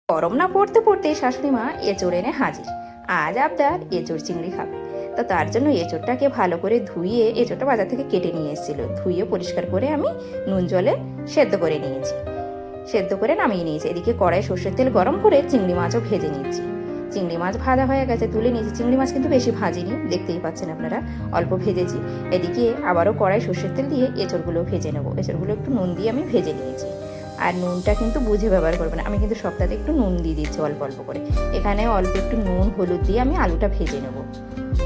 গরম না পড়তে পড়তে শাশুড়ি মা এঁচড় এনে হাজির। আজ আবদার এঁচড় চিংড়ি খাবে। তো তার জন্য এঁচড়টাকে ভালো করে ধুয়ে, এঁচড়টা বাজার থেকে কেটে নিয়ে এসেছিল, ধুয়ে পরিষ্কার করে আমি নুন জলে সেদ্ধ করে নিয়েছি, সেদ্ধ করে নামিয়ে নিয়েছি। এদিকে কড়াই সর্ষের তেল গরম করে চিংড়ি মাছও ভেজে নিয়েছি। চিংড়ি মাছ ভাজা হয়ে গেছে, তুলে নিয়েছি। চিংড়ি মাছ কিন্তু বেশি ভাজিনি, দেখতেই পাচ্ছেন আপনারা, অল্প ভেজেছি। এদিকে আবারও কড়াই সর্ষের তেল দিয়ে এঁচড়গুলো ভেজে নেবো। এঁচড়গুলো একটু নুন দিয়ে আমি ভেজে নিয়েছি। আর নুনটা কিন্তু বুঝে ব্যবহার করবেন, আমি কিন্তু সপ্তাহে একটু নুন দিয়ে দিচ্ছি অল্প অল্প করে। এখানে অল্প একটু নুন হলুদ দিয়ে আমি আলুটা ভেজে নেব।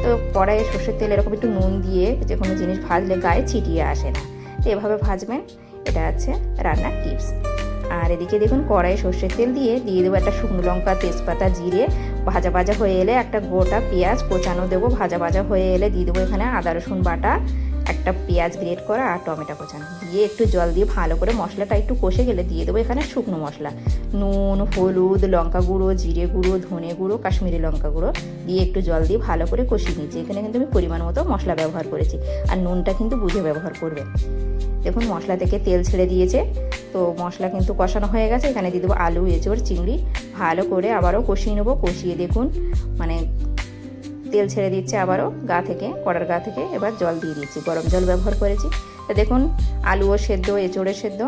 তো কড়াইয়ে সর্ষের তেল এরকম একটু নুন দিয়ে যে কোনো জিনিস ভাজলে গায়ে ছিটিয়ে আসে না, তো এভাবে ভাজবেন, এটা আছে রান্নার টিপস। আর এদিকে দেখুন কড়াইয়ে সর্ষের তেল দিয়ে দেবো একটা শুকনো লঙ্কা, তেজপাতা, জিরে। ভাজা ভাজা হয়ে এলে একটা গোটা পেঁয়াজ কোচানো দেবো। ভাজা ভাজা হয়ে এলে দিয়ে দেবো এখানে আদা রসুন বাটা, একটা পেঁয়াজ গ্রেট করা আর টমেটো কোচানো দিয়ে একটু জল দিয়ে ভালো করে মশলাটা একটু কষে গেলে দিয়ে দেবো এখানে শুকনো মশলা, নুন, হলুদ, লঙ্কা গুঁড়ো, জিরে গুঁড়ো, ধনে গুঁড়ো, কাশ্মীরি লঙ্কা গুঁড়ো দিয়ে একটু জল দিয়ে ভালো করে কষিয়ে নিয়েছি। এখানে কিন্তু আমি পরিমাণ মতো মশলা ব্যবহার করেছি, আর নুনটা কিন্তু বুঝে ব্যবহার করবেন। দেখুন মশলা থেকে তেল ছেড়ে দিয়েছে, তো মশলা কিন্তু কষানো হয়ে গেছে। এখানে দিয়ে দেবো আলু, এঁচড়, চিংড়ি, ভালো করে আবারও কষিয়ে নেবো। কষিয়ে দেখুন মানে তেল ছেড়ে দিচ্ছে আবারও গা থেকে, কড়ার গা থেকে। এবার জল দিয়ে দিচ্ছি, গরম জল ব্যবহার করেছি। তো দেখুন আলুও সেদ্ধ, এঁচড়ের সেদ্ধ,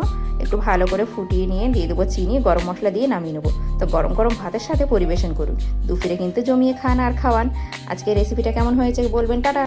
একটু ভালো করে ফুটিয়ে নিয়ে দিয়ে দেবো চিনি, গরম মশলা দিয়ে নামিয়ে নেবো। তো গরম গরম ভাতের সাথে পরিবেশন করুন। দুপুরে কিন্তু জমিয়ে খান আর খাওয়ান। আজকে রেসিপিটা কেমন হয়েছে বলবেন। টাটা।